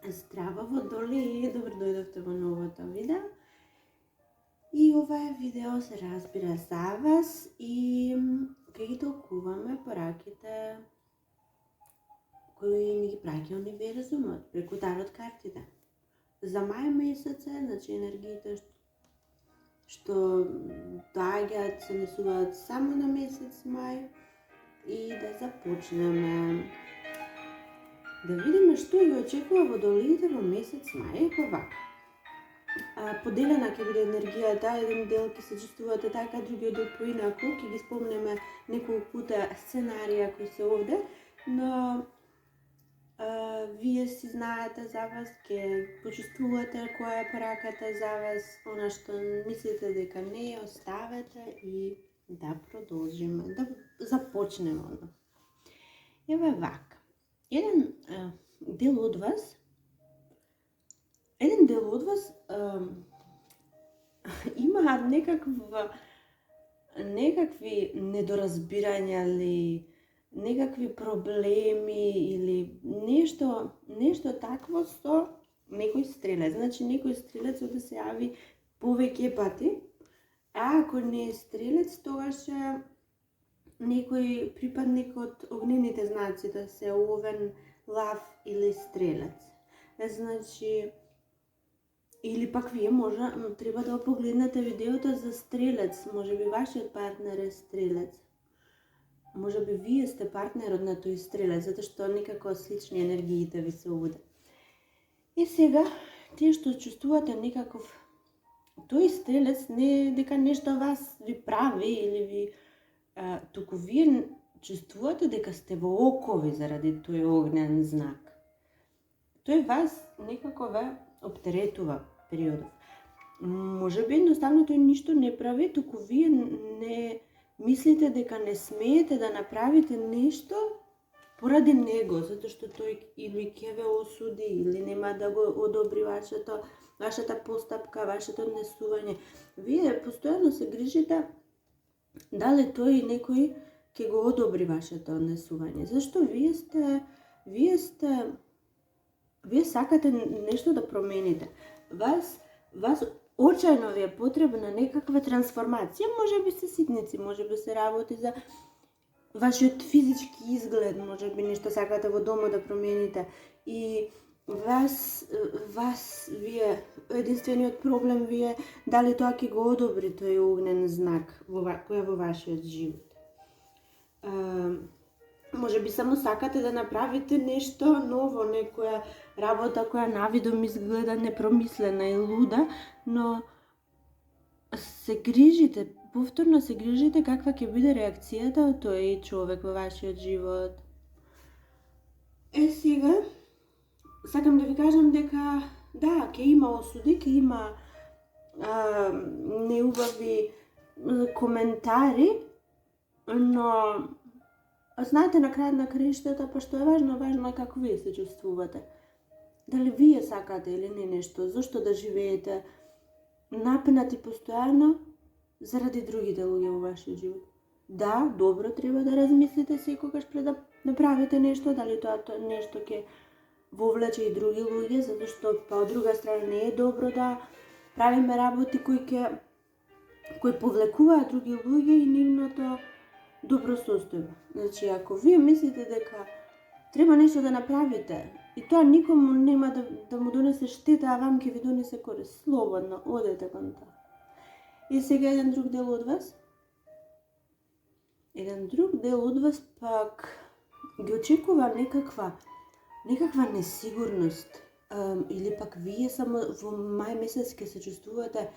Здраво, Водоли! Добро дојдовте во новото видео. И ова е видео се разбира за вас и ќе ги толкуваме пораките кои ни ги праќа универзумот преку тарот картите. За мај месец е, значи енергиите што доаѓаат се несуваат само на месец мај и да започнеме. Да видиме што ги очекува Водолиите во месец мај. Епа вака. Поделена ќе биде енергијата, еден дел ќе се чувствувате така, другиот дел поинаку, ќе ги спомнеме неколку пута сценарија кои се овде, но вие си знаете за вас, ќе почувствувате која е пораката за вас, она што мислите дека не ја оставете и да продолжиме, да започнеме. Еве вака. Еден дел од вас имаат некакви недоразбирања или некакви проблеми или нешто такво со некој стрелец. Значи некој стрелец да се јави повеќе пати, а ако не е стрелец, тогаш е некој припадник од огнените знаци, да се овен, лав или стрелец. Значи, или пак вие треба да погледнете видеото за стрелец, можеби вашиот партнер е стрелец. Можеби вие сте партнерот на тој стрелец, затоа што некако слични енергиите ви се овде. И сега, тие што чувствувате некаков тој стрелец, не дека нешто вас ви прави или ви туку вие чувствувате дека сте во окови заради тој огнен знак. Тој вас некако ве оптеретува периодов. Можеби едноставно тој ништо не прави, туку вие не мислите дека не смеете да направите нешто поради него, затоа што тој или ќе ве осуди, или нема да го одобри вашата постапка, вашето однесување. Вие постојано се грижите дали тој некој ќе го одобри вашето однесување. Зашто вие сакате нешто да промените. Вас очајно ви е потребна некаква трансформација, можеби се ситници, можеби се работи за вашиот физички изглед, можеби нешто сакате во домот да промените и вие единствениот проблем вие дали тоа ќе го одобри тој огнен знак кој е во вашиот живот. Можеби само сакате да направите нешто ново, некоја работа која навидом изгледа непромислена и луда, но се грижите, повторно се грижите каква ќе биде реакцијата од тој човек во вашиот живот. Сега, сакам да ви кажам дека, да, ќе има осуди, ќе има неубави коментари, но знаете, на крајот на краиштата, па што е важно е како вие се чувствувате. Дали вие сакате или не нешто, зошто да живеете напнати постојано заради другите луѓе во вашиот живот. Да, добро треба да размислите секогаш пред да направите нешто, дали тоа нешто ќе вовлече и други луѓе, затоа што па од друга страна не е добро да правиме работи кои повлекуваат други луѓе и нивното добро состојба. Значи, ако вие мислите дека треба нешто да направите и тоа никому нема да му донесе штета, а вам ќе ви донесе корист, слободно одете кон тоа. И сега еден друг дел од вас пак ги очекува некаква несигурност, или пак вие само во мај месец ќе се чувствувате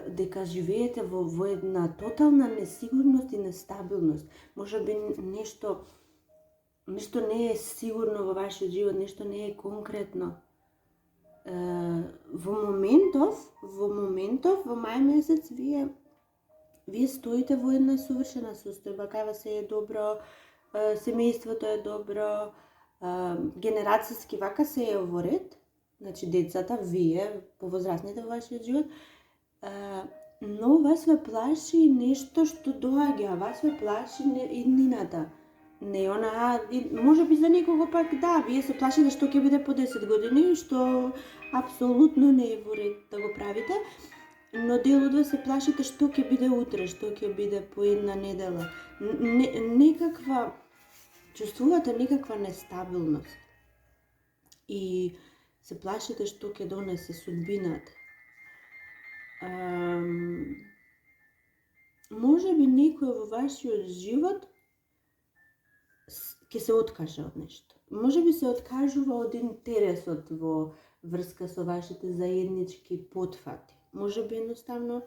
дека живеете во една тотална несигурност и нестабилност. Можеби нешто не е сигурно во вашиот живот, нешто не е конкретно. Во моментов, во мај месец, вие стоите во една совршена состојба, кај вас е добро, семејството е добро, генерацијски вака се е во ред, значи децата, вие, повозрастните во вашиот живот, но вас ве плаши нешто што доаѓа, вас ве плаши иднината. Не она, може би за некого пак да, вие се плашите што ќе биде по 10 години, што апсолутно не е во ред да го правите, но дел од вас се плашите што ќе биде утре, што ќе биде по една недела. Некаква, чувствувате некаква нестабилност. И се плашите што ќе донесе судбината. Може би некој во вашиот живот ќе се откаже од нешто. Може би се откажува од интересот во врска со вашите заеднички потфати. Може би едноставно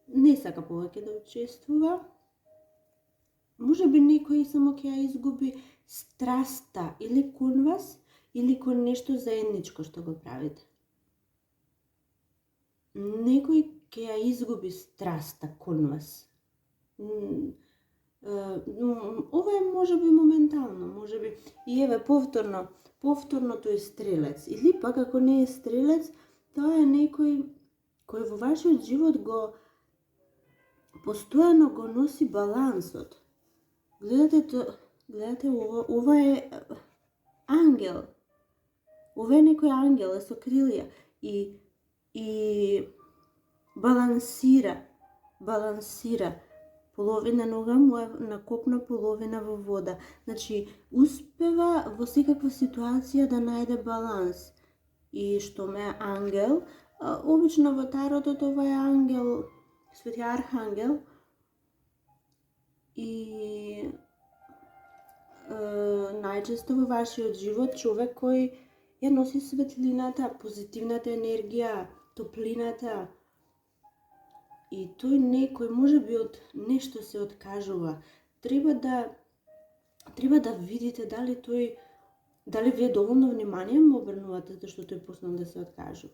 не сака повеќе да учествува. Може би некој само ќе ја изгуби страста или кон вас, или кон нешто заедничко што го правите. Некој ќе ја изгуби страста кон вас. Ова е може би моментално, може би и еве повторно тој стрелец. Или пак ако не е стрелец, тоа е некој кој во вашиот живот постојано го носи балансот. Гледате ова е ангел. Ова е некој ангел со крилја и балансира. Половина нога му е на копна, половина во вода. Значи, успева во секаква ситуација да најде баланс. И што ме е ангел, обично во тарото ова е ангел, свети архангел. И најчесто во вашиот живот човек кој ја носи светлината, позитивната енергија, топлината. И тој некој може би од нешто се откажува. Треба да видите дали вие доволно внимание му обрнувате зашто тој почнал да се откажува.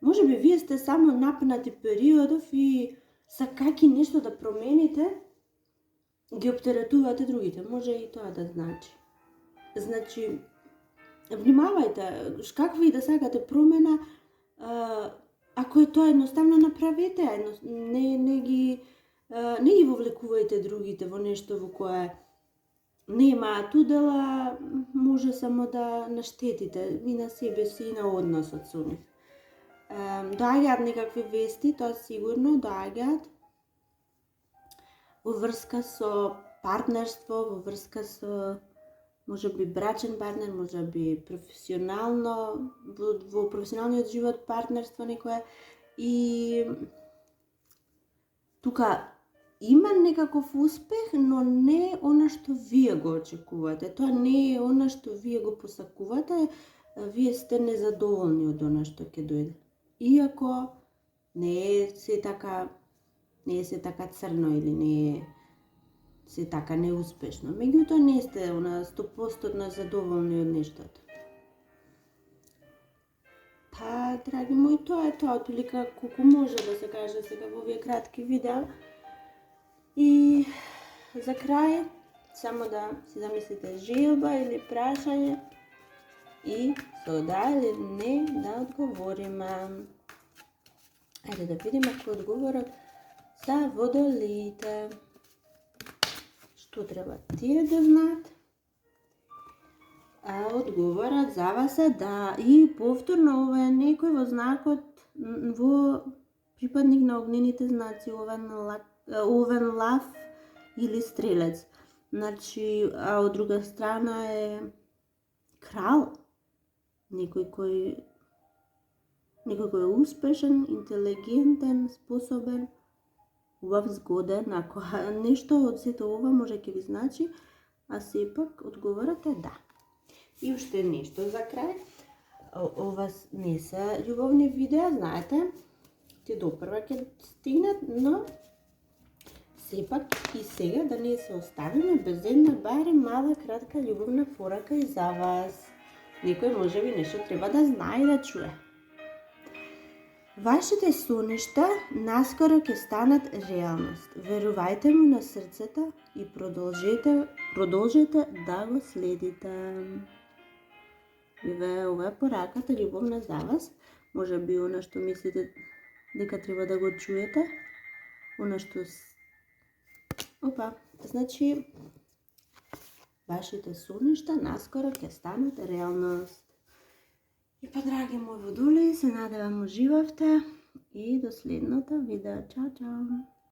Може би вие сте само напнати периодов и сакајќи нешто да промените, ги оптеретувате другите. Може и тоа да значи. Значи, внимавајте, каква и да сакате промена, ако е тоа едноставно направете, не ги вовлекувајте другите во нешто во кое немаат удела, може само да наштетите и на себе си и на односот со нив. Доаѓаат некакви вести, тоа сигурно доаѓаат во врска со партнерство, во врска со може би брачен партнер, може би професионално, во професионалниот живот партнерство некое. И тука има некаков успех, но не она што вие го очекувате. Тоа не е она што вие го посакувате, вие сте незадоволни од она што ќе дојде. Иако не е се така црно или не е се така неуспешно. Меѓутоа не сте 100% задоволни од нештото. Па, драги мои, тоа е тоа отприлика колку може да се каже сега во овие кратки видеа. И за крај, само да си замислите желба или прашање и со да или не да одговориме. Ајде да видиме кој одговорот за водолиите. Што треба тие да знаат? А одговорот за вас е да. И повторно ова е некој во знакот, во припадник на огнените знаци, овен, лав или стрелец. Значи, а од друга страна е крал. Некој кој е успешен, интелигентен, способен, убав, згоден. Ако нешто од сето ова може ќе ви значи, а сепак одговорот е да. И уште нешто за крај. Ова не се љубовни видеа, знаете, те допрва ќе стигнат, но сепак и сега да не се оставиме без една барем мала кратка љубовна порака и за вас. Некој може би нешто треба да знае и да чуе. Вашите соништа наскоро ќе станат реалност. Верувајте му на срцето и продолжете да го следите. Ова е пораката љубовна за вас. Може би она што мислите дека треба да го чуете. Она што... Значи, вашите соништа наскоро ќе станат реалност. И па, драги мои водули, се надевам уживавте и до следното видео. Чао, чао!